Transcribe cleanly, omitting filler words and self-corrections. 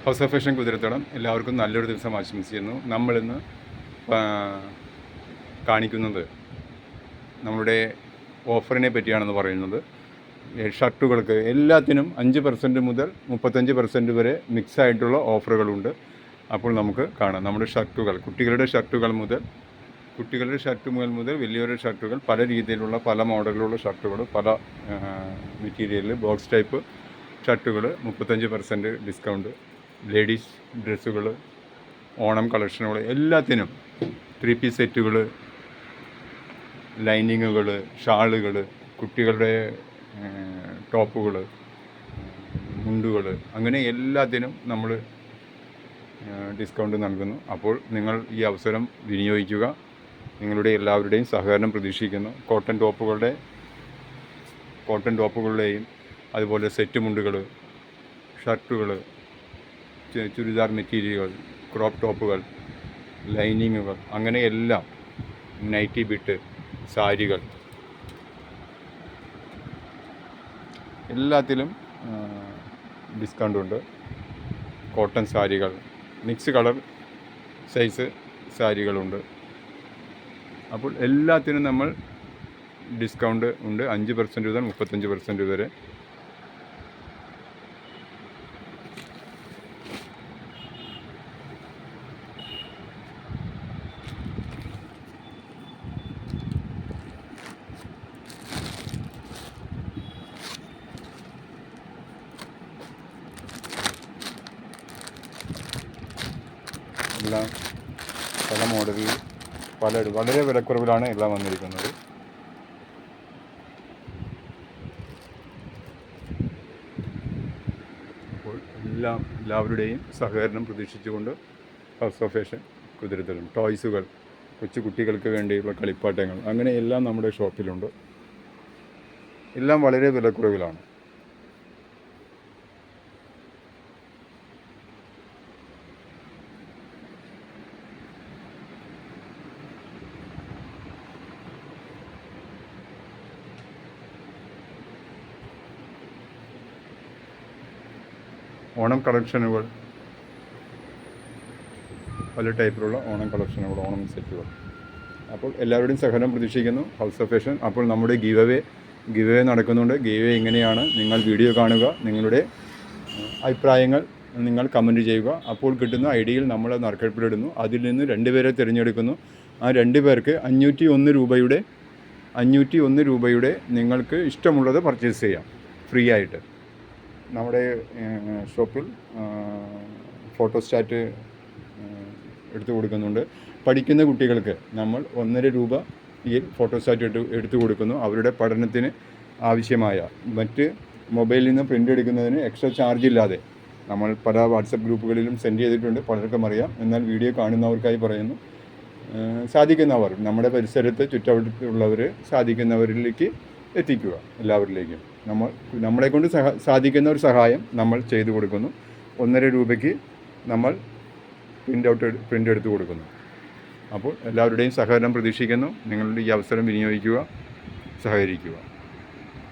House of fashion കുതിരത്തടം എല്ലാവർക്കും നല്ലൊരു ദിവസം ആശംസിക്കുന്നു. നമ്മളിന്ന് കാണിക്കുന്നത് നമ്മളുടെ ഓഫറിനെ പറ്റിയാണെന്ന് പറയുന്നത്. ഷർട്ടുകൾക്ക് എല്ലാത്തിനും 5% മുതൽ 35% വരെ മിക്സായിട്ടുള്ള ഓഫറുകളുണ്ട്. അപ്പോൾ നമുക്ക് കാണാം. നമ്മുടെ ഷർട്ടുകൾ, കുട്ടികളുടെ ഷർട്ടുകൾ മുതൽ വലിയവരുടെ ഷർട്ടുകൾ, പല രീതിയിലുള്ള പല മോഡലിലുള്ള ഷർട്ടുകൾ, പല മെറ്റീരിയലിൽ ബോക്സ് ടൈപ്പ് ഷർട്ടുകൾ 35% ഡിസ്കൗണ്ട്. ലേഡീസ് ഡ്രസ്സുകൾ, ഓണം കളക്ഷനുകൾ, എല്ലാത്തിനും 3 പീസ് സെറ്റുകൾ, ലൈനിങ്ങുകൾ, ഷാളുകൾ, കുട്ടികളുടെ ടോപ്പുകൾ, മുണ്ടുകൾ, അങ്ങനെ എല്ലാത്തിനും നമ്മൾ ഡിസ്കൗണ്ട് നൽകുന്നു. അപ്പോൾ നിങ്ങൾ ഈ അവസരം വിനിയോഗിക്കുക. നിങ്ങളുടെ എല്ലാവരുടെയും സഹകരണം പ്രതീക്ഷിക്കുന്നു. കോട്ടൺ ടോപ്പുകളുടെയും അതുപോലെ സെറ്റ് മുണ്ടുകൾ, ഷർട്ടുകൾ, ചുരിദാർ മെറ്റീരിയലുകൾ, ക്രോപ്പ് ടോപ്പുകൾ, ലൈനിങ്ങുകൾ, അങ്ങനെ എല്ലാം, നൈറ്റി ബിറ്റ്, സാരികൾ, എല്ലാത്തിലും ഡിസ്കൗണ്ടുണ്ട്. കോട്ടൺ സാരികൾ, മിക്സ് കളർ സൈസ് സാരികളുണ്ട്. അപ്പോൾ എല്ലാത്തിനും നമ്മൾ ഡിസ്കൗണ്ട് ഉണ്ട്. 5% മുതൽ 35% വരെ. എല്ലാം പല മോഡലിൽ വളരെ വിലക്കുറവിലാണ് എല്ലാം വന്നിരിക്കുന്നത്. അപ്പോൾ എല്ലാവരുടെയും സഹകരണം പ്രതീക്ഷിച്ചുകൊണ്ട് ഹൗസ് ഓഫ് ഫാഷൻ കുതിരത്തടം. ടോയ്സുകൾ, കൊച്ചു കുട്ടികൾക്ക് വേണ്ടിയുള്ള കളിപ്പാട്ടങ്ങൾ, അങ്ങനെ എല്ലാം നമ്മുടെ ഷോപ്പിലുണ്ട്. എല്ലാം വളരെ വിലക്കുറവിലാണ്. ഓണം കളക്ഷനുകൾ, പല ടൈപ്പിലുള്ള ഓണം കളക്ഷനുകൾ, ഓണം സെറ്റുകൾ. അപ്പോൾ എല്ലാവരുടെയും സഹകരണം പ്രതീക്ഷിക്കുന്നു ഹൗസ് ഓഫ് ഫാഷൻ. അപ്പോൾ നമ്മുടെ ഗിവ് അവേ നടക്കുന്നുണ്ട്. ഗിവ് അവേ ഇങ്ങനെയാണ്: നിങ്ങൾ വീഡിയോ കാണുക, നിങ്ങളുടെ അഭിപ്രായങ്ങൾ നിങ്ങൾ കമൻറ്റ് ചെയ്യുക. അപ്പോൾ കിട്ടുന്ന ഐഡിയിൽ നമ്മൾ നറുക്കെടുപ്പിലിടുന്നു. അതിൽ നിന്ന് 2 പേരെ തിരഞ്ഞെടുക്കുന്നു. ആ 2 പേർക്ക് 501 രൂപയുടെ നിങ്ങൾക്ക് ഇഷ്ടമുള്ളത് പർച്ചേസ് ചെയ്യാം ഫ്രീ ആയിട്ട്. നമ്മുടെ ഷോപ്പിൽ ഫോട്ടോസ്റ്റാറ്റ് എടുത്തു കൊടുക്കുന്നുണ്ട്. പഠിക്കുന്ന കുട്ടികൾക്ക് നമ്മൾ 1.5 രൂപയിൽ ഫോട്ടോസ്റ്റാറ്റ് എടുത്തു കൊടുക്കുന്നു. അവരുടെ പഠനത്തിന് ആവശ്യമായ മറ്റ് മൊബൈലിൽ നിന്ന് പ്രിൻ്റ് എടുക്കുന്നതിന് എക്സ്ട്രാ ചാർജ് ഇല്ലാതെ നമ്മൾ പല വാട്സപ്പ് ഗ്രൂപ്പുകളിലും സെൻഡ് ചെയ്തിട്ടുണ്ട്. പലർക്കും അറിയാം. എന്നാൽ വീഡിയോ കാണുന്നവർക്കായി പറയുന്നു. സാധിക്കുന്നവർ, നമ്മുടെ പരിസരത്ത് ചുറ്റവട്ടത്തുള്ളവർ, സാധിക്കുന്നവരിലേക്ക് എത്തിക്കുക. എല്ലാവരിലേക്കും നമ്മളെക്കൊണ്ട് സാധിക്കുന്ന ഒരു സഹായം നമ്മൾ ചെയ്തു കൊടുക്കുന്നു. 1.5 രൂപയ്ക്ക് നമ്മൾ പ്രിൻ്റ് എടുത്ത് കൊടുക്കുന്നു. അപ്പോൾ എല്ലാവരുടെയും സഹകരണം പ്രതീക്ഷിക്കുന്നു. നിങ്ങളുടെ ഈ അവസരം വിനിയോഗിക്കുക, സഹകരിക്കുക.